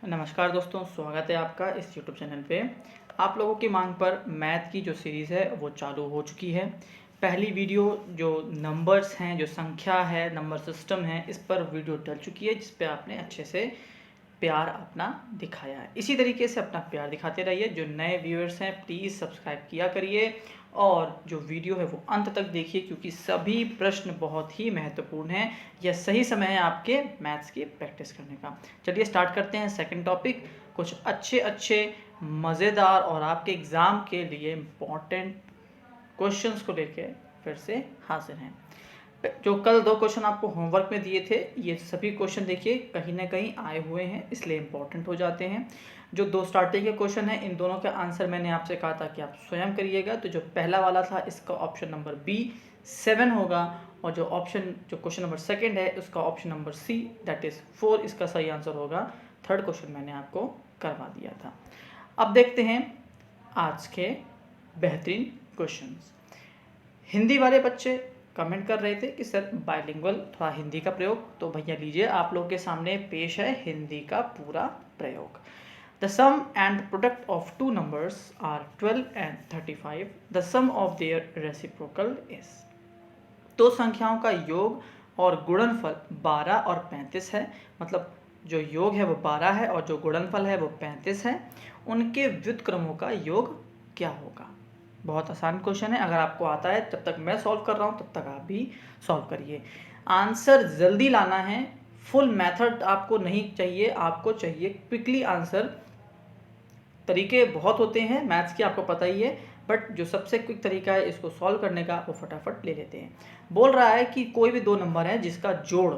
नमस्कार दोस्तों, स्वागत है आपका इस यूट्यूब चैनल पे। आप लोगों की मांग पर मैथ की जो सीरीज़ है वो चालू हो चुकी है। पहली वीडियो जो नंबर्स हैं, जो संख्या है, नंबर सिस्टम है, इस पर वीडियो डल चुकी है, जिस पे आपने अच्छे से प्यार अपना दिखाया है। इसी तरीके से अपना प्यार दिखाते रहिए। जो नए व्यूअर्स हैं प्लीज़ सब्सक्राइब किया करिए और जो वीडियो है वो अंत तक देखिए, क्योंकि सभी प्रश्न बहुत ही महत्वपूर्ण हैं। यह सही समय है आपके मैथ्स की प्रैक्टिस करने का। चलिए स्टार्ट करते हैं सेकंड टॉपिक। कुछ अच्छे मज़ेदार और आपके एग्ज़ाम के लिए इम्पॉर्टेंट क्वेश्चंस को लेके फिर से हाजिर हैं। जो कल 2 क्वेश्चन आपको होमवर्क में दिए थे, ये सभी क्वेश्चन देखिए कहीं ना कहीं आए हुए हैं, इसलिए इम्पोर्टेंट हो जाते हैं। जो 2 स्टार्टिंग के क्वेश्चन हैं, इन दोनों का आंसर मैंने आपसे कहा था कि आप स्वयं करिएगा। तो जो पहला वाला था, इसका ऑप्शन नंबर बी 7 होगा, और जो क्वेश्चन नंबर सेकंड है, उसका option number see that is 4 इसका सही आंसर होगा। थर्ड क्वेश्चन मैंने आपको करवा दिया था। अब देखते हैं आज के बेहतरीन क्वेश्चंस। हिंदी वाले बच्चे कमेंट कर रहे थे कि सर बाइलिंगुअल थोड़ा हिंदी का प्रयोग, तो भैया लीजिए आप लोग के सामने पेश है हिंदी का पूरा प्रयोग। The sum and product of two numbers are 12 and 35। The sum of their reciprocal is. दो संख्याओं का योग और गुणनफल 12 और 35 है। मतलब जो योग है वो 12 है और जो गुणनफल है वो 35 है। उनके व्युत्क्रमों का योग क्या होगा? बहुत आसान क्वेश्चन है। अगर आपको आता है, जब तक मैं सॉल्व कर रहा हूँ तब तक आप भी सॉल्व करिए। आंसर जल्दी लाना है, फुल मेथड आपको नहीं चाहिए, आपको चाहिए क्विकली आंसर। तरीके बहुत होते हैं मैथ्स के, आपको पता ही है, बट जो सबसे क्विक तरीका है इसको सॉल्व करने का, वो फटाफट ले लेते हैं। बोल रहा है कि कोई भी 2 नंबर है जिसका जोड़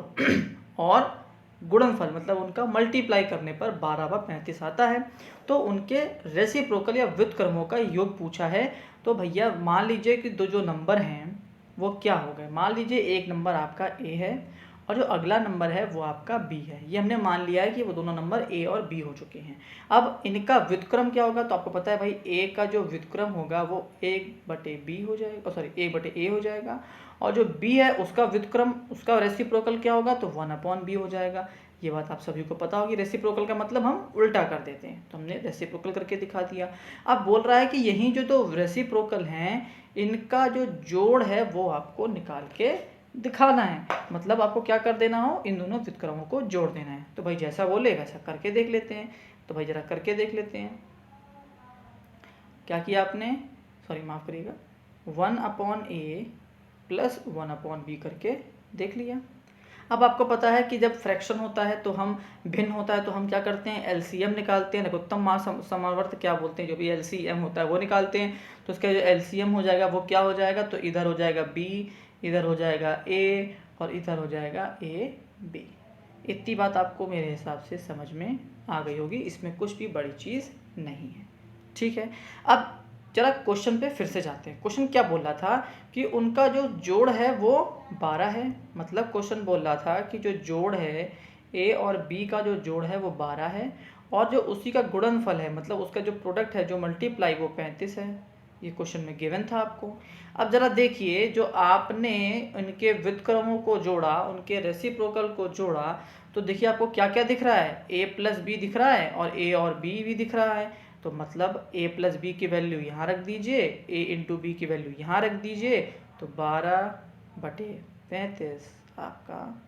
और गुणनफल, मतलब उनका मल्टीप्लाई करने पर 12 व 35 आता है, तो उनके रेसिप्रोकल या व्युत्क्रमों का योग पूछा है। तो भैया मान लीजिए कि दो जो नंबर हैं वो क्या हो गए। मान लीजिए एक नंबर आपका ए है और जो अगला नंबर है वो आपका बी है। ये हमने मान लिया है कि वो दोनों नंबर ए और बी हो चुके हैं। अब इनका व्युत्क्रम क्या होगा? तो आपको पता है भाई, ए का जो व्युत्क्रम होगा वो 1/b हो जाएगा, सॉरी 1/a हो जाएगा। और जो b है उसका व्युत्क्रम, उसका रेसिप्रोकल क्या होगा? तो 1/b हो जाएगा। ये बात आप सभी को पता होगी। रेसिप्रोकल का मतलब हम उल्टा कर देते हैं, तो हमने रेसिप्रोकल करके दिखा दिया। अब बोल रहा है कि यही जो दो रेसिप्रोकल हैं, इनका जो जोड़ है वो आपको निकाल के दिखाना है। मतलब आपको क्या कर देना हो, इन दोनों व्युत्क्रमों को जोड़ देना है। तो भाई जैसा बोले वैसा करके देख लेते हैं। तो भाई जरा करके देख लेते हैं। क्या किया आपने, सॉरी माफ़ करिएगा, 1/a प्लस 1/b करके देख लिया। अब आपको पता है कि जब फ्रैक्शन होता है तो हम भिन्न होता है तो हम क्या करते हैं, एलसीएम निकालते हैं, लघुत्तम मान समावर्त क्या बोलते हैं, जो भी एलसीएम होता है वो निकालते हैं। तो उसका जो एलसीएम हो जाएगा वो क्या हो जाएगा? तो इधर हो जाएगा बी, इधर हो जाएगा ए और इधर हो जाएगा ए बी। इतनी बात आपको मेरे हिसाब से समझ में आ गई होगी, इसमें कुछ भी बड़ी चीज़ नहीं है। ठीक है, अब जरा क्वेश्चन पे फिर से जाते हैं। क्वेश्चन क्या बोल रहा था कि उनका जो जोड़ है वो 12 है। मतलब क्वेश्चन बोल रहा था कि जो जोड़ है ए और बी का जो जोड़ है वो 12 है, और जो उसी का गुणनफल है, मतलब उसका जो प्रोडक्ट है, जो मल्टीप्लाई, वो 35 है। ये क्वेश्चन में गिवन था आपको। अब जरा देखिए, जो आपने उनके व्युत्क्रमों को जोड़ा, उनके रेसिप्रोकल को जोड़ा, तो देखिए आपको क्या क्या दिख रहा है, ए प्लस बी दिख रहा है और ए और बी भी दिख रहा है। तो मतलब a प्लस बी की वैल्यू यहाँ रख दीजिए, a इंटू बी की वैल्यू यहाँ रख दीजिए, तो 12/35 आपका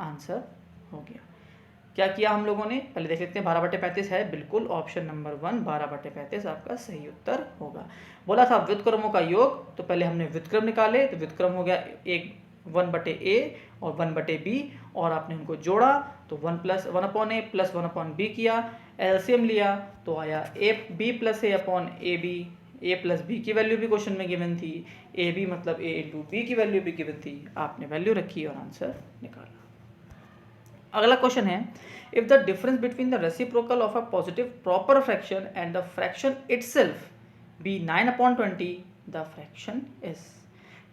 आंसर हो गया। क्या किया हम लोगों ने, पहले देख लेते हैं। 12/35 है, बिल्कुल ऑप्शन नंबर 1 12/35 आपका सही उत्तर होगा। बोला था व्युत्क्रमों का योग, तो पहले हमने व्युत्क्रम निकाले, तो व्युत्क्रम हो गया एक 1/a और 1/b, और आपने उनको जोड़ा तो 1/a प्लस 1/b किया, एलसीएम लिया तो आया a b plus a/ab। a plus B की वैल्यू भी क्वेश्चन में गिवन थी, ए बी मतलब a इंटू बी की वैल्यू भी गिवन थी, आपने वैल्यू रखी और आंसर निकाला। अगला क्वेश्चन है, if the difference between the reciprocal of a positive proper fraction and the fraction itself be 9/20, the fraction is.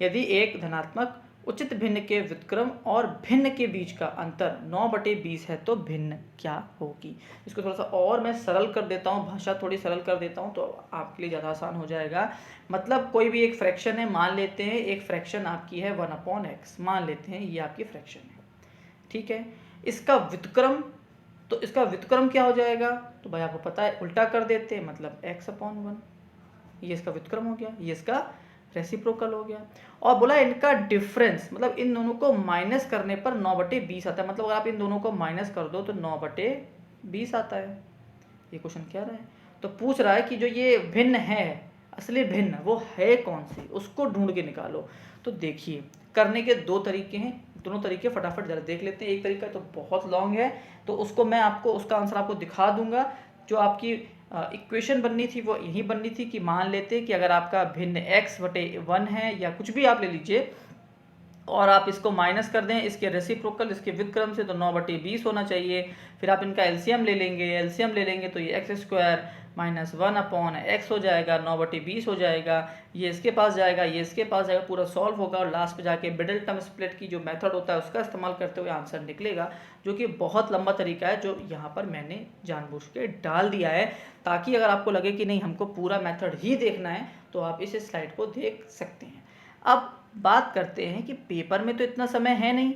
यदि एक धनात्मक उचित भिन्न के व्युत्क्रम और भिन्न के बीच का अंतर 9/20 है तो भिन्न क्या होगी। इसको थोड़ा सा और मैं सरल कर देता हूँ, भाषा थोड़ी सरल कर देता हूँ, तो आपके लिए ज़्यादा आसान हो जाएगा। मतलब कोई भी एक फ्रैक्शन है, मान लेते हैं एक फ्रैक्शन आपकी है 1/x, मान लेते हैं ये आपकी फ्रैक्शन है, ठीक है। इसका व्युत्क्रम तो इसका व्युत्क्रम क्या हो जाएगा, तो भाई आपको पता है उल्टा कर देते हैं, मतलब x/1, ये इसका व्युत्क्रम हो गया, ये इसका रेसिप्रोकल हो गया। और बोला इनका डिफरेंस, मतलब इन दोनों को माइनस करने पर 9/20 आता है, मतलब अगर आप इन दोनों को माइनस कर दो तो 9/20 आता है। ये क्वेश्चन क्या रहा है, तो पूछ रहा है कि जो ये भिन्न है, असली भिन्न वो है कौन सी, उसको ढूंढ के निकालो। तो देखिए करने के दो तरीके हैं, दोनों तरीके फटाफट जरा देख लेते हैं। एक तरीका तो बहुत लॉन्ग है, तो उसको मैं आपको उसका आंसर आपको दिखा दूंगा। जो आपकी इक्वेशन बननी थी वो यही बननी थी कि मान लेते कि अगर आपका भिन्न x/1 है या कुछ भी आप ले लीजिए और आप इसको माइनस कर दें इसके रेसिप्रोकल, इसके व्युत्क्रम से, तो 9/20 होना चाहिए। फिर आप इनका एलसीएम ले लेंगे तो ये x² माइनस 1/x हो जाएगा, 9/20 हो जाएगा। ये इसके पास जाएगा, ये इसके पास जाएगा, पूरा सॉल्व होगा और लास्ट पे जाके मिडिल टर्म स्प्लिट की जो मेथड होता है उसका इस्तेमाल करते हुए आंसर निकलेगा, जो कि बहुत लंबा तरीका है, जो यहाँ पर मैंने जानबूझ के डाल दिया है ताकि अगर आपको लगे कि नहीं हमको पूरा मेथड ही देखना है तो आप इस स्लाइड को देख सकते हैं। अब बात करते हैं कि पेपर में तो इतना समय है नहीं,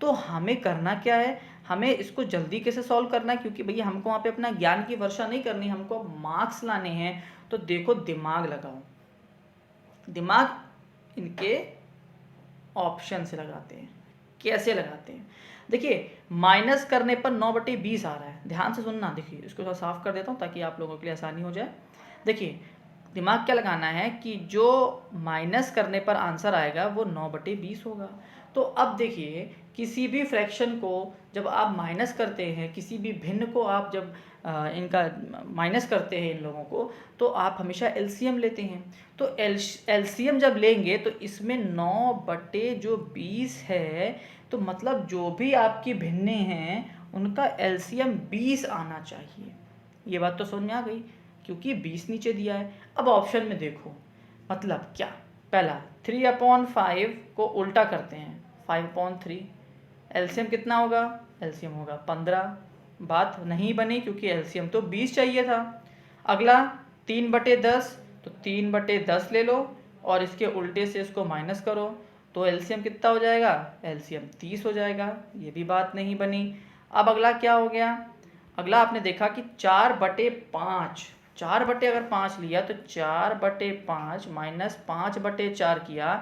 तो हमें करना क्या है, हमें इसको जल्दी कैसे सॉल्व करना है, क्योंकि भैया हमको वहाँ पे अपना ज्ञान की वर्षा नहीं करनी, हमको अब मार्क्स लाने हैं। तो देखो दिमाग लगाओ, दिमाग इनके ऑप्शन से लगाते हैं। कैसे लगाते हैं, देखिए माइनस करने पर 9/20 आ रहा है, ध्यान से सुनना। देखिए इसको थोड़ा साफ कर देता हूँ ताकि आप लोगों के लिए आसानी हो जाए। देखिए दिमाग क्या लगाना है कि जो माइनस करने पर आंसर आएगा वो 9/20 होगा। तो अब देखिए किसी भी फ्रैक्शन को जब आप माइनस करते हैं, किसी भी भिन्न को आप जब इनका माइनस करते हैं इन लोगों को, तो आप हमेशा एलसीएम लेते हैं। तो एलसीएम जब लेंगे तो इसमें 9/20 है, तो मतलब जो भी आपकी भिन्ने हैं उनका एलसीएम 20 आना चाहिए। ये बात तो समझ में आ गई, क्योंकि 20 नीचे दिया है। अब ऑप्शन में देखो, मतलब क्या, पहला 3/5 को उल्टा करते हैं, 5/3, एलसीएम कितना होगा, एलसीएम होगा 15। बात नहीं बनी क्योंकि एलसीएम तो 20 चाहिए था। अगला 3/10, तो 3/10 ले लो और इसके उल्टे से इसको माइनस करो, तो एलसीएम कितना हो जाएगा, एलसीएम 30 हो जाएगा। ये भी बात नहीं बनी। अब अगला क्या हो गया, अगला आपने देखा कि 4/5, 4 अगर 5 लिया तो 4/5 माइनस 5/4 किया,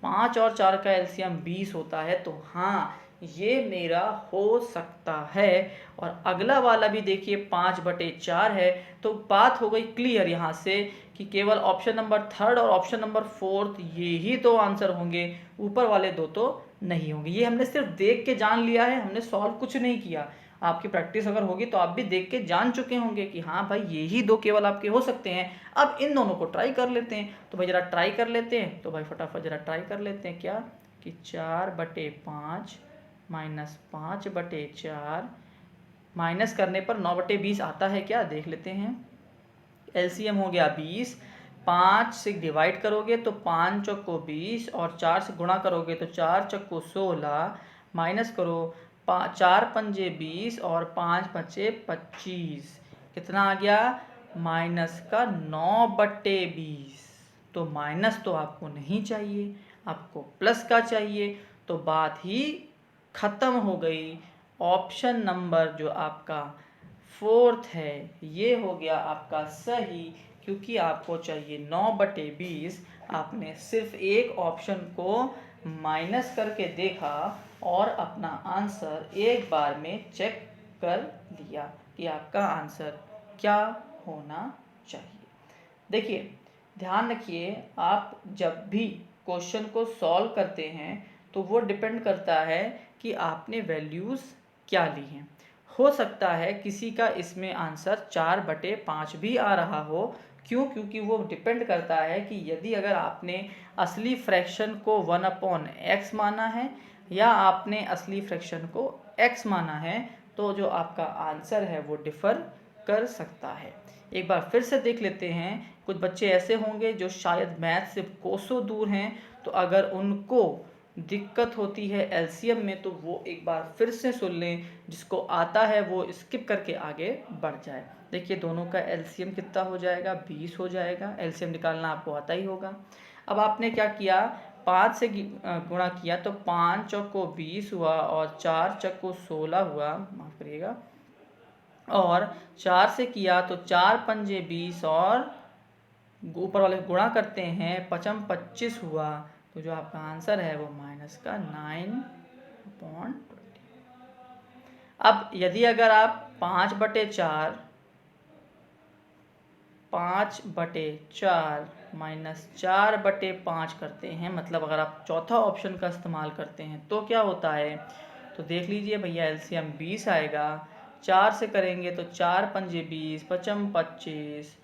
5 और 4 का एलसीएम 20 होता है। तो हाँ ये मेरा हो सकता है। और अगला वाला भी देखिए 5/4 है। तो बात हो गई क्लियर यहाँ से कि केवल ऑप्शन नंबर 3 और ऑप्शन नंबर 4 ये ही दो आंसर होंगे, ऊपर वाले दो तो नहीं होंगे। ये हमने सिर्फ देख के जान लिया है, हमने सॉल्व कुछ नहीं किया। आपकी प्रैक्टिस अगर होगी तो आप भी देख के जान चुके होंगे कि हाँ भाई यही दो केवल आपके हो सकते हैं। अब इन दोनों को ट्राई कर लेते हैं, तो भाई जरा ट्राई कर लेते हैं। तो भाई फटाफट जरा ट्राई कर लेते हैं, क्या कि 4/5 माइनस 5/4 माइनस करने पर 9/20 आता है क्या, देख लेते हैं। एलसीएम हो गया 20, 5 से डिवाइड करोगे तो 5 चौको 20 और 4 से गुणा करोगे तो 4 चौको 16, माइनस करो 4 पंजे 20 और 5 पचे 25, कितना आ गया, माइनस का 9/20। तो माइनस तो आपको नहीं चाहिए, आपको प्लस का चाहिए। तो बात ही खत्म हो गई। ऑप्शन नंबर जो आपका 4 है ये हो गया आपका सही, क्योंकि आपको चाहिए 9/20। आपने सिर्फ एक ऑप्शन को माइनस करके देखा और अपना आंसर एक बार में चेक कर लिया कि आपका आंसर क्या होना चाहिए। देखिए ध्यान रखिए, आप जब भी क्वेश्चन को सॉल्व करते हैं तो वो डिपेंड करता है कि आपने वैल्यूज़ क्या ली हैं। हो सकता है किसी का इसमें आंसर 4/5 भी आ रहा हो। क्यों, क्योंकि वो डिपेंड करता है कि यदि अगर आपने असली फ्रैक्शन को 1/x माना है या आपने असली फ्रैक्शन को x माना है, तो जो आपका आंसर है वो डिफ़र कर सकता है। एक बार फिर से देख लेते हैं। कुछ बच्चे ऐसे होंगे जो शायद मैथ से कोसों दूर हैं, तो अगर उनको दिक्कत होती है एलसीएम में तो वो एक बार फिर से सुन लें, जिसको आता है वो स्किप करके आगे बढ़ जाए। देखिए दोनों का एलसीएम कितना हो जाएगा, 20 हो जाएगा। एलसीएम निकालना आपको आता ही होगा। अब आपने क्या किया, 5 से गुणा किया तो 5 चौको 20 हुआ और 4 चौको 16 हुआ, माफ़ करिएगा, और 4 से किया तो 4 पंजे 20 और ऊपर वाले गुणा करते हैं, 5 25 हुआ। तो जो आपका आंसर है वो माइनस का 9/20। अब यदि अगर आप 5/4 माइनस 4/5 करते हैं, मतलब अगर आप चौथा ऑप्शन का इस्तेमाल करते हैं तो क्या होता है, तो देख लीजिए भैया एलसीएम 20 आएगा। 4 से करेंगे तो 4 पंजे 20, 5 25,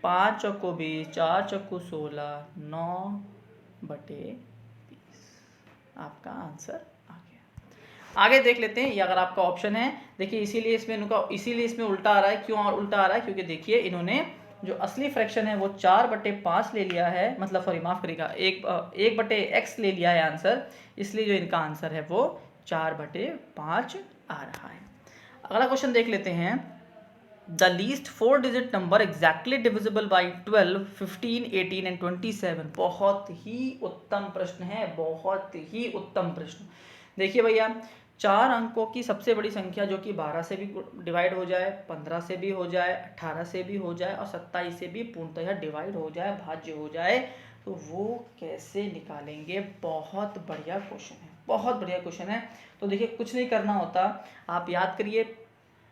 5 चौको 20, 4 चौको 16, 9/20 आपका आंसर आ गया। आगे देख लेते हैं, ये अगर आपका ऑप्शन है, देखिए इसीलिए इसमें उल्टा आ रहा है। क्यों और उल्टा आ रहा है, क्योंकि देखिए इन्होंने जो असली फ्रैक्शन है वो 4/5 ले लिया है, मतलब सॉरी माफ करिएगा 1/x ले लिया है आंसर, इसलिए जो इनका आंसर है वो 4/5 आ रहा है। अगला क्वेश्चन देख लेते हैं। The least 4 digit number exactly divisible by 12, 15, 18 and 27। बहुत ही उत्तम प्रश्न है, बहुत ही उत्तम प्रश्न। देखिए भैया, 4 अंकों की सबसे बड़ी संख्या जो कि 12 से भी डिवाइड हो जाए, 15 से भी हो जाए, 18 से भी हो जाए और 27 से भी पूर्णतः डिवाइड हो जाए, भाज्य हो जाए, तो वो कैसे निकालेंगे। बहुत बढ़िया क्वेश्चन है, बहुत बढ़िया क्वेश्चन है। तो देखिए कुछ नहीं करना होता, आप याद करिए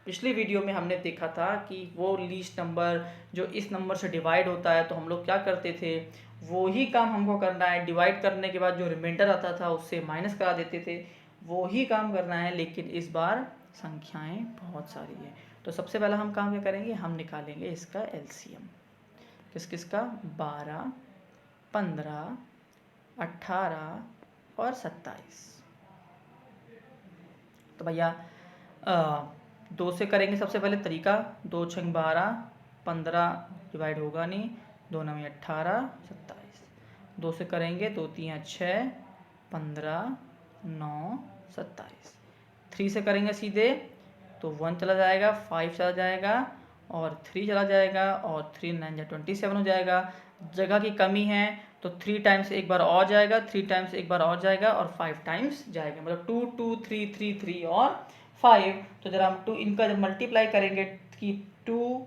पिछली वीडियो में हमने देखा था कि वो लीस्ट नंबर जो इस नंबर से डिवाइड होता है तो हम लोग क्या करते थे, वो ही काम हमको करना है। डिवाइड करने के बाद जो रिमाइंडर आता था उससे माइनस करा देते थे, वो ही काम करना है। लेकिन इस बार संख्याएं बहुत सारी है, तो सबसे पहला हम काम क्या करेंगे, हम निकालेंगे इसका एलसीएम। किसका, 12, 15, 18 और 27। तो भैया 2 से करेंगे सबसे पहले तरीका, 2 छंग 12, 15 डिवाइड होगा नहीं, 2 9 18, 27। 2 से करेंगे 2 3 6, 15, 9, 27। 3 से करेंगे सीधे तो 1 चला जाएगा, 5 चला जाएगा और 3 चला जाएगा और 3 9 27 हो जाएगा। जगह की कमी है तो 3 टाइम्स एक बार और जाएगा, 3 टाइम्स एक बार और जाएगा और 5 टाइम्स जाएगा, मतलब 2 2 3 3 3 और 5। तो जरा हम 2 इनका जब मल्टीप्लाई करेंगे कि 2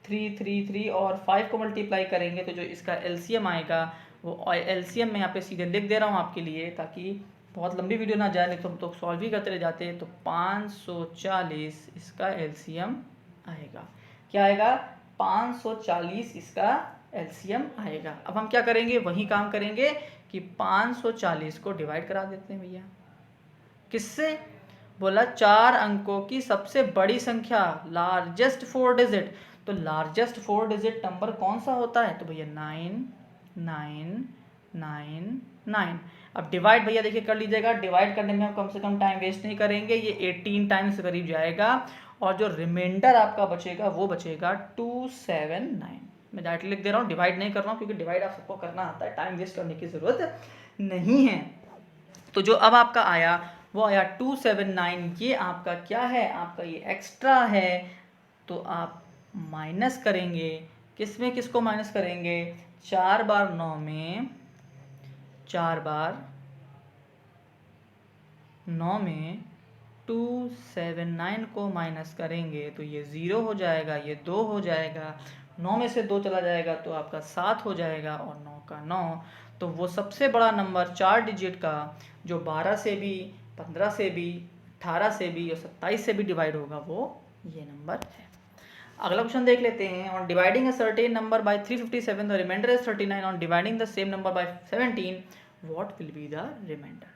3 3 3 और 5 को मल्टीप्लाई करेंगे तो जो इसका एलसीएम आएगा वो एलसीएम में यहाँ पे सीधे लिख दे रहा हूँ आपके लिए, ताकि बहुत लंबी वीडियो ना जाए, नहीं तो हम तो सॉल्व ही करते रह जाते हैं। तो 540 इसका एलसीएम आएगा। क्या आएगा, 540 इसका एलसीएम आएगा। अब हम क्या करेंगे, वही काम करेंगे कि 540 को डिवाइड करा देते हैं भैया। किससे, बोला 4 अंकों की सबसे बड़ी संख्या, लार्जेस्ट 4 डिजिट। तो लार्जेस्ट 4 डिजिट नंबर कौन सा होता है, तो भैया 9 9 9 9। अब डिवाइड भैया देखिए कर लीजिएगा, डिवाइड करने में हम कम से कम टाइम वेस्ट नहीं करेंगे, ये 18 टाइम्स करीब जाएगा और जो रिमाइंडर आपका बचेगा वो बचेगा 279। मैं डायरेक्टली लिख दे रहा हूँ, डिवाइड नहीं कर रहा हूँ, क्योंकि डिवाइड आप सबको करना आता है, टाइम वेस्ट करने की ज़रूरत नहीं है। तो जो अब आपका आया वो आया 279। ये आपका क्या है, आपका ये एक्स्ट्रा है, तो आप माइनस करेंगे। किस में किसको माइनस करेंगे, 4 बार 9 में, 4 बार 9 में 279 को माइनस करेंगे तो ये 0 हो जाएगा, ये 2 हो जाएगा, 9 में से 2 चला जाएगा तो आपका 7 हो जाएगा और 9 का 9। तो वो सबसे बड़ा नंबर 4 डिजिट का जो 12 से भी, 15 से भी, 18 से भी और 27 से भी डिवाइड होगा, वो ये नंबर है। अगला क्वेश्चन देख लेते हैं। On dividing a certain number by 357 the remainder is 39। On dividing the same number by 17 what will be the remainder.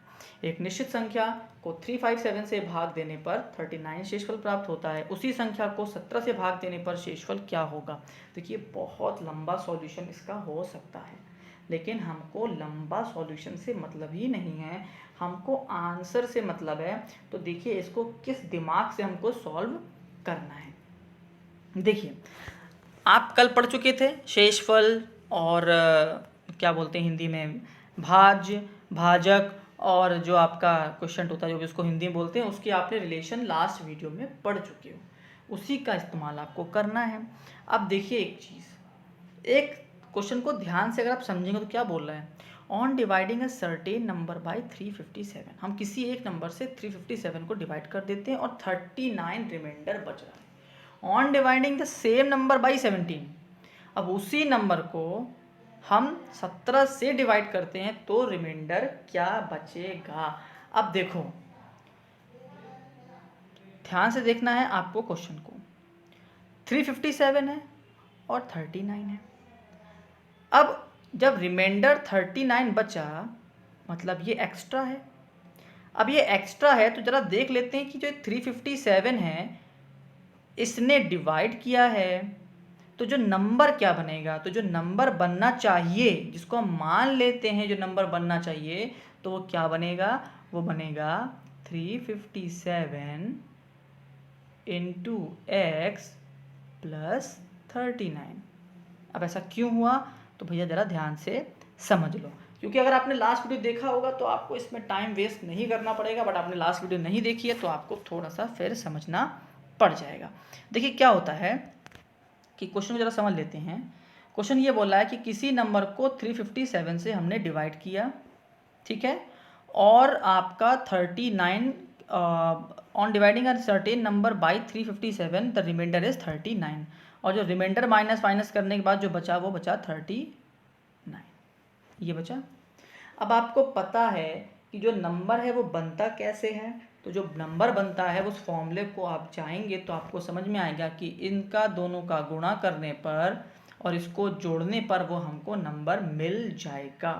एक निश्चित संख्या को 357 से भाग देने पर 39 शेषफल प्राप्त होता है, उसी संख्या को 17 से भाग देने पर शेषफल क्या होगा। देखिए बहुत लंबा सॉल्यूशन इसका हो सकता है, लेकिन हमको लंबा सॉल्यूशन से मतलब ही नहीं है, हमको आंसर से मतलब है। तो देखिए इसको किस दिमाग से हमको सॉल्व करना है। देखिए आप कल पढ़ चुके थे शेषफल और क्या बोलते हैं हिंदी में, भाज्य, भाजक और जो आपका क्वेश्चन होता है जो भी उसको हिंदी में बोलते हैं, उसकी आपने रिलेशन लास्ट वीडियो में पढ़ चुके हो, उसी का इस्तेमाल आपको करना है। अब देखिए एक चीज़, एक क्वेश्चन को ध्यान से अगर आप समझेंगे तो क्या बोल रहा है, on dividing a certain number by 357। हम किसी एक नंबर से 357 को डिवाइड कर देते हैं और 39 रिमाइंडर बच रहा है, on dividing the same number by 17। अब उसी नंबर को हम 17 से डिवाइड करते हैं तो रिमाइंडर क्या बचेगा। अब देखो, ध्यान से देखना है आपको क्वेश्चन को। 357 है और 39 है। अब जब रिमाइंडर 39 बचा मतलब ये एक्स्ट्रा है। अब ये एक्स्ट्रा है तो ज़रा देख लेते हैं कि जो 357 है इसने डिवाइड किया है तो जो नंबर क्या बनेगा। तो जो नंबर बनना चाहिए, जिसको हम मान लेते हैं जो नंबर बनना चाहिए, तो वो क्या बनेगा, वो बनेगा 357 इंटू एक्स प्लस 39। अब ऐसा क्यों हुआ तो भैया ज़रा ध्यान से समझ लो, क्योंकि अगर आपने लास्ट वीडियो देखा होगा तो आपको इसमें टाइम वेस्ट नहीं करना पड़ेगा, बट आपने लास्ट वीडियो नहीं देखी है तो आपको थोड़ा सा फिर समझना पड़ जाएगा। देखिए क्या होता है कि क्वेश्चन को ज़रा समझ लेते हैं। क्वेश्चन ये बोला है कि किसी नंबर को 357 से हमने डिवाइड किया, ठीक है, और आपका 39 on dividing a certain number by 357 the remainder is 39, और जो रिमाइंडर माइनस करने के बाद जो बचा वो बचा 39, ये बचा। अब आपको पता है कि जो नंबर है वो बनता कैसे है, तो जो नंबर बनता है उस फॉर्मूले को आप जाएंगे तो आपको समझ में आएगा कि इनका दोनों का गुणा करने पर और इसको जोड़ने पर वो हमको नंबर मिल जाएगा।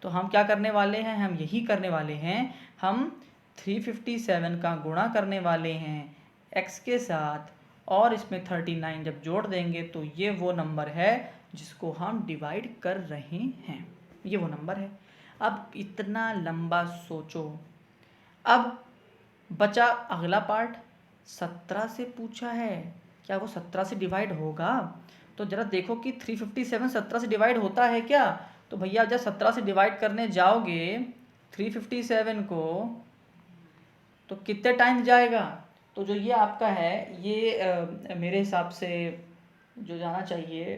तो हम क्या करने वाले हैं, हम यही करने वाले हैं, हम 357 का गुणा करने वाले हैं x के साथ और इसमें 39 जब जोड़ देंगे तो ये वो नंबर है जिसको हम डिवाइड कर रहे हैं, ये वो नंबर है। अब इतना लंबा सोचो। अब बचा अगला पार्ट, 17 से पूछा है, क्या वो 17 से डिवाइड होगा। तो ज़रा देखो कि 357 17 से डिवाइड होता है क्या। तो भैया जब 17 से डिवाइड करने जाओगे 357 को तो कितने टाइम जाएगा। तो जो ये आपका है ये मेरे हिसाब से जो जाना चाहिए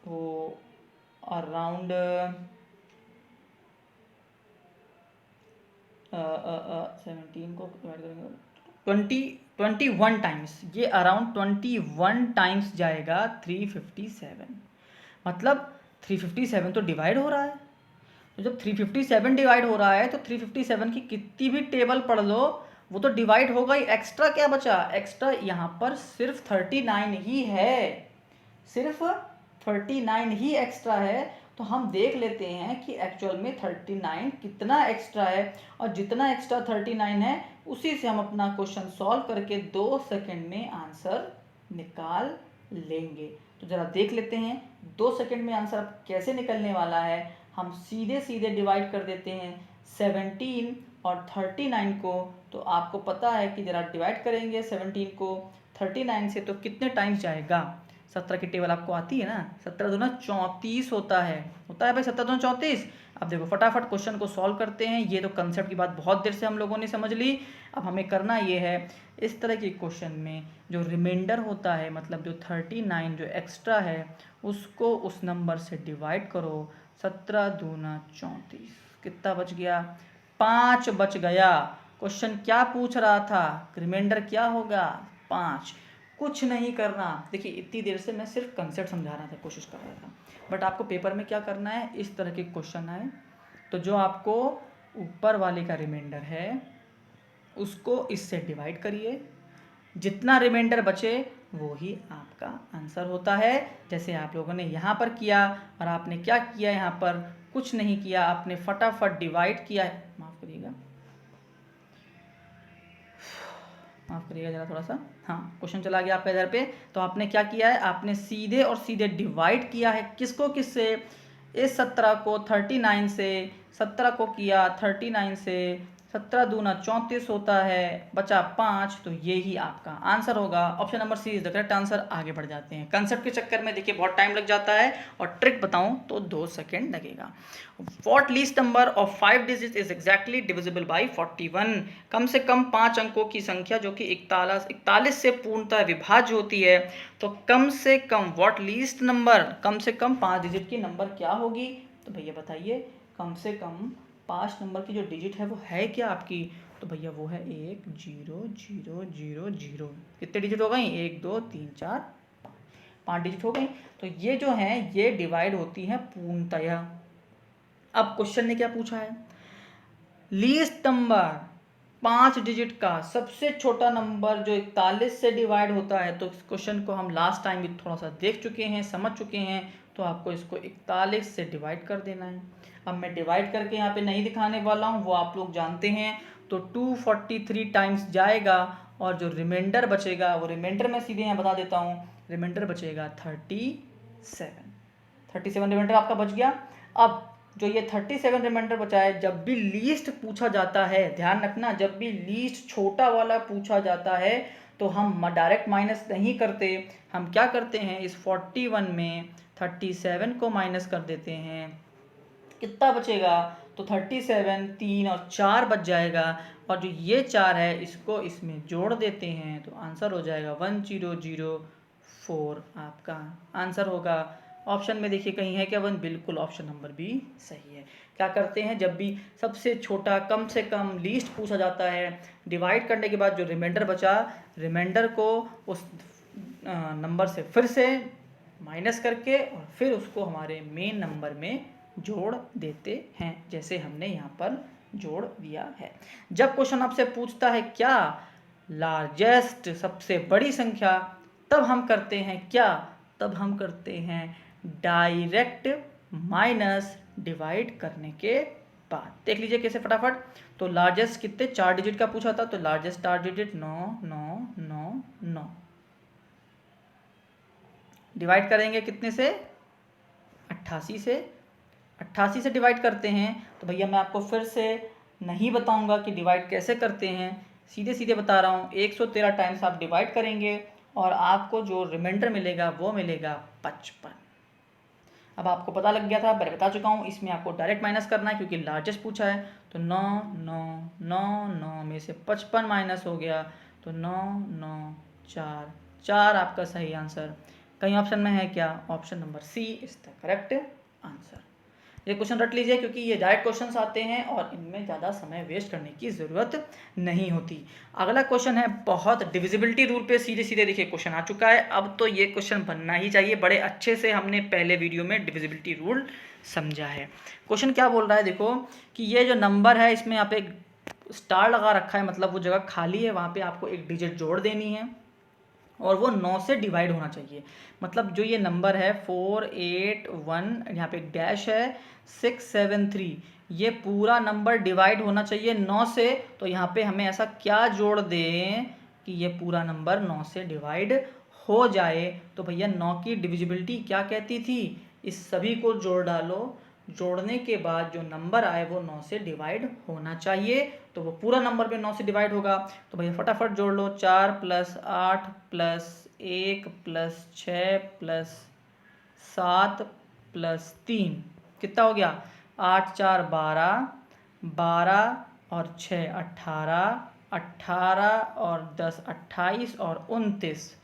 वो अराउंड 17 को डिवाइड करेंगे 21 टाइम्स, ये अराउंड 21 टाइम्स जाएगा 357। मतलब 357 तो डिवाइड हो रहा है, तो जब 357 डिवाइड हो रहा है तो 357 की कितनी भी टेबल पढ़ लो वो तो डिवाइड होगा ही। एक्स्ट्रा क्या बचा, एक्स्ट्रा यहाँ पर सिर्फ 39 ही है, सिर्फ 39 ही एक्स्ट्रा है। तो हम देख लेते हैं कि एक्चुअल में 39 कितना एक्स्ट्रा है, और जितना एक्स्ट्रा 39 है उसी से हम अपना क्वेश्चन सॉल्व करके 2 सेकंड में आंसर निकाल लेंगे। तो ज़रा देख लेते हैं 2 सेकंड में आंसर कैसे निकलने वाला है। हम सीधे सीधे डिवाइड कर देते हैं 17 और 39 को। तो आपको पता है कि ज़रा डिवाइड करेंगे 17 को 39 से तो कितने टाइम्स जाएगा। 17 की टेबल आपको आती है ना, 17 दूना 34 होता है भाई, 17 दूना 34। अब देखो फटाफट क्वेश्चन को सॉल्व करते हैं। ये तो कंसेप्ट की बात बहुत देर से हम लोगों ने समझ ली। अब हमें करना ये है, इस तरह के क्वेश्चन में जो रिमाइंडर होता है मतलब जो 39 जो एक्स्ट्रा है उसको उस नंबर से डिवाइड करो। 17 दूना 34, कितना बच गया, 5 बच गया। क्वेश्चन क्या पूछ रहा था, रिमाइंडर क्या होगा, 5। कुछ नहीं करना। देखिए इतनी देर से मैं सिर्फ कंसेप्ट समझा रहा था, कोशिश कर रहा था, बट आपको पेपर में क्या करना है, इस तरह के क्वेश्चन आए तो जो आपको ऊपर वाले का रिमाइंडर है उसको इससे डिवाइड करिए, जितना रिमाइंडर बचे वो ही आपका आंसर होता है। जैसे आप लोगों ने यहाँ पर किया, और आपने क्या किया, यहाँ पर कुछ नहीं किया, आपने फटाफट डिवाइड किया। माफ़ करिएगा ज़रा थोड़ा सा, हाँ क्वेश्चन चला गया आपका इधर पे। तो आपने क्या किया है, आपने सीधे और सीधे डिवाइड किया है, किसको किससे, इस 17 को 39 से, 17 को किया 39 से, 17 दूना 34 होता है, बचा 5। तो ये ही आपका आंसर होगा। Option number C is the correct answer. आगे बढ़ जाते हैं। कंसेप्ट के चक्कर में देखिए बहुत टाइम लग जाता है, और ट्रिक बताऊं तो 2 सेकेंड लगेगा। What least number of 5 digit is exactly divisible by 41। कम से कम 5 अंकों की संख्या जो कि 41 से पूर्णतः विभाज्य होती है। तो कम से कम व्हाट लीस्ट नंबर, कम से कम 5 डिजिट की नंबर क्या होगी। तो भैया बताइए कम से कम 5 नंबर की जो डिजिट है वो है क्या आपकी, तो भैया वो है 1 0 0 0 0। कितने डिजिट हो गई? 1 2 3 4 5 डिजिट हो गई। तो ये जो है ये डिवाइड होती है पूर्णतया। अब क्वेश्चन ने क्या पूछा है? लीस्ट नंबर 5 डिजिट का सबसे छोटा नंबर जो 41 से डिवाइड होता है। तो इस क्वेश्चन को हम लास्ट टाइम भी थोड़ा सा देख चुके हैं, समझ चुके हैं। तो आपको इसको 41 से डिवाइड कर देना है। अब मैं डिवाइड करके यहाँ पे नहीं दिखाने वाला हूँ, वो आप लोग जानते हैं। तो 243 टाइम्स जाएगा और जो रिमाइंडर बचेगा वो रिमाइंडर मैं सीधे यहाँ बता देता हूँ। रिमाइंडर बचेगा 37 रिमाइंडर आपका बच गया। अब जो ये 37 रिमाइंडर बचा है, जब भी लीस्ट पूछा जाता है, ध्यान रखना, जब भी लीस्ट छोटा वाला पूछा जाता है तो हम डायरेक्ट माइनस नहीं करते। हम क्या करते हैं, इस 41 में 37 को माइनस कर देते हैं। कितना बचेगा? तो 37 3 और 4 बच जाएगा। और जो ये 4 है इसको इसमें जोड़ देते हैं तो आंसर हो जाएगा 1004। आपका आंसर होगा ऑप्शन में। देखिए कहीं है क्या 1? बिल्कुल, ऑप्शन नंबर बी सही है। क्या करते हैं, जब भी सबसे छोटा कम से कम लीस्ट पूछा जाता है, डिवाइड करने के बाद जो रिमाइंडर बचा, रिमाइंडर को उस नंबर से फिर से माइनस करके और फिर उसको हमारे मेन नंबर में जोड़ देते हैं, जैसे हमने यहाँ पर जोड़ दिया है। जब क्वेश्चन आपसे पूछता है क्या लार्जेस्ट, सबसे बड़ी संख्या, तब हम करते हैं क्या? तब हम करते हैं डायरेक्ट माइनस डिवाइड करने के बाद। देख लीजिए कैसे फटाफट। तो लार्जेस्ट कितने? 4 डिजिट का पूछा था, तो लार्जेस्ट 4 डिजिट 9 9 9 9। डिवाइड करेंगे कितने से? 88 से। 88 से डिवाइड करते हैं। तो भैया मैं आपको फिर से नहीं बताऊंगा कि डिवाइड कैसे करते हैं, सीधे सीधे बता रहा हूँ। 113 टाइम्स आप डिवाइड करेंगे और आपको जो रिमाइंडर मिलेगा वो मिलेगा 55। अब आपको पता लग गया था, मैं बता चुका हूँ। इसमें आपको डायरेक्ट माइनस करना है क्योंकि लार्जेस्ट पूछा है। तो 9 9 9 9 में से 55 माइनस हो गया तो 9 9 4 4 आपका सही आंसर। कहीं ऑप्शन में है क्या? Option number C is the correct answer. ये क्वेश्चन रट लीजिए क्योंकि ये डायरेक्ट क्वेश्चंस आते हैं और इनमें ज़्यादा समय वेस्ट करने की ज़रूरत नहीं होती। अगला क्वेश्चन है बहुत डिविजिबिलिटी रूल पे सीधे सीधे देखिए क्वेश्चन आ चुका है। अब तो ये क्वेश्चन बनना ही चाहिए, बड़े अच्छे से हमने पहले वीडियो में डिविजिबिलिटी रूल समझा है। क्वेश्चन क्या बोल रहा है देखो कि ये जो नंबर है इसमें आप एक स्टार लगा रखा है, मतलब वो जगह खाली है, वहाँ पर आपको एक डिजिट जोड़ देनी है और वो 9 से डिवाइड होना चाहिए। मतलब जो ये नंबर है 481, यहाँ पे एक डैश है 673, ये पूरा नंबर डिवाइड होना चाहिए 9 से। तो यहाँ पे हमें ऐसा क्या जोड़ दें कि ये पूरा नंबर 9 से डिवाइड हो जाए। तो भैया 9 की डिविजिबिलिटी क्या कहती थी? इस सभी को जोड़ डालो, जोड़ने के बाद जो नंबर आए वो 9 से डिवाइड होना चाहिए। तो वो पूरा नंबर पे 9 से डिवाइड होगा। तो भैया फटाफट जोड़ लो, 4 + 8 + 1 + 6 + 7 + 3 कितना हो गया? 8 4 12, 12 और 6 18, 18 और 10 28 और 29।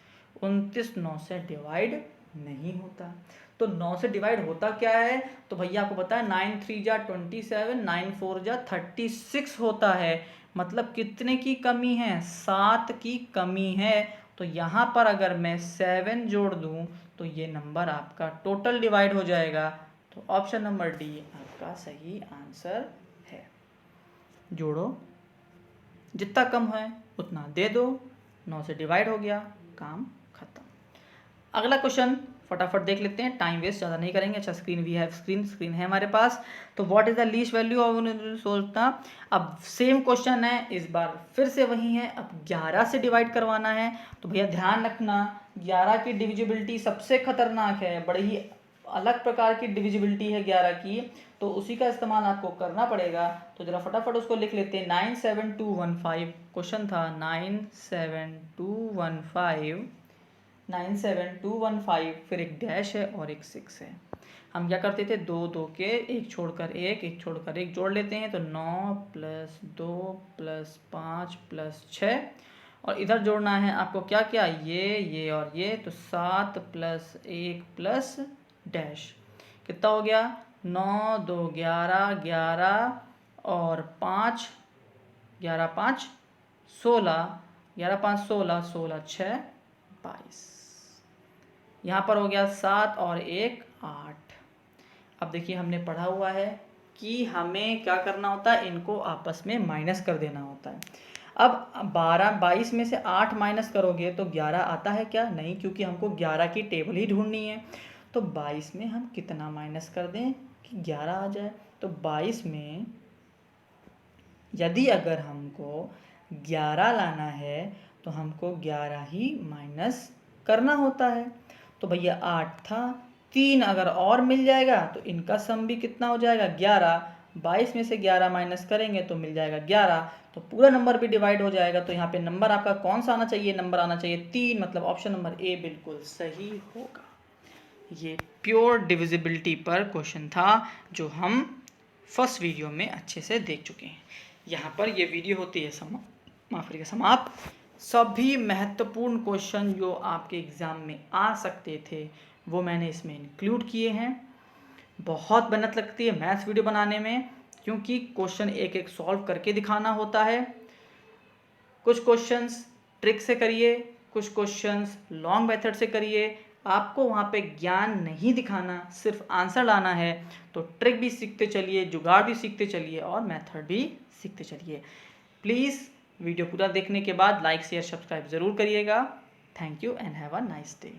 29 9 से डिवाइड नहीं होता। तो 9 से डिवाइड होता क्या है? तो भैया आपको पता है 9 3 जा 27, 9 4 जा 36 होता है। मतलब कितने की कमी है? 7 की कमी है। तो यहाँ पर अगर मैं 7 जोड़ दूँ तो ये नंबर आपका टोटल डिवाइड हो जाएगा। तो ऑप्शन नंबर डी आपका सही आंसर है। जोड़ो, जितना कम है उतना दे दो, 9 से डिवाइड हो गया, काम खत्म। अगला क्वेश्चन फटाफट देख लेते हैं, टाइम वेस्ट ज़्यादा नहीं करेंगे। अच्छा स्क्रीन है हमारे पास। तो what is the least value of सोचना। अब सेम क्वेश्चन है, इस बार फिर से वही है। अब 11 से डिवाइड करवाना है। तो भैया ध्यान रखना 11 की डिविजिबिलिटी सबसे खतरनाक है, बड़ी ही अलग प्रकार की डिविजिबिलिटी है 11 की। तो उसी का इस्तेमाल आपको करना पड़ेगा। तो जरा फटाफट उसको लिख लेते हैं। 97215 क्वेश्चन था, 97215, फिर एक डैश है और एक 6 है। हम क्या करते थे, 2 2 के एक छोड़कर एक छोड़कर एक जोड़ लेते हैं। तो 9 + 2 + 5 + 6 और इधर जोड़ना है आपको क्या क्या, ये और ये। तो 7 + 1 + डैश कितना हो गया? 9 2 11 11 और 5 11 5 16, 11 5 16, 16 6 22। यहाँ पर हो गया 7 और 1 8। अब देखिए हमने पढ़ा हुआ है कि हमें क्या करना होता है, इनको आपस में माइनस कर देना होता है। अब 22 में से 8 माइनस करोगे तो 11 आता है क्या? नहीं, क्योंकि हमको 11 की टेबल ही ढूंढनी है। तो 22 में हम कितना माइनस कर दें कि 11 आ जाए? तो 22 में यदि अगर हमको 11 लाना है तो हमको 11 ही माइनस करना होता है। तो भैया 8 था, 3 अगर और मिल जाएगा तो इनका सम भी कितना हो जाएगा? 11। 22 में से 11 माइनस करेंगे तो मिल जाएगा 11, तो पूरा नंबर भी डिवाइड हो जाएगा। तो यहाँ पे नंबर आपका कौन सा आना चाहिए? नंबर आना चाहिए 3, मतलब ऑप्शन नंबर ए बिल्कुल सही होगा। ये प्योर डिविजिबिलिटी पर क्वेश्चन था जो हम फर्स्ट वीडियो में अच्छे से देख चुके हैं। यहाँ पर ये वीडियो होती है समाप्त। सभी महत्वपूर्ण क्वेश्चन जो आपके एग्ज़ाम में आ सकते थे वो मैंने इसमें इंक्लूड किए हैं। बहुत मेहनत लगती है मैथ्स वीडियो बनाने में, क्योंकि क्वेश्चन एक एक सॉल्व करके दिखाना होता है। कुछ क्वेश्चंस ट्रिक से करिए, कुछ क्वेश्चंस लॉन्ग मेथड से करिए। आपको वहाँ पे ज्ञान नहीं दिखाना, सिर्फ आंसर लाना है। तो ट्रिक भी सीखते चलिए, जुगाड़ भी सीखते चलिए और मेथड भी सीखते चलिए। प्लीज़ वीडियो पूरा देखने के बाद लाइक शेयर सब्सक्राइब ज़रूर करिएगा। Thank you and have a nice day.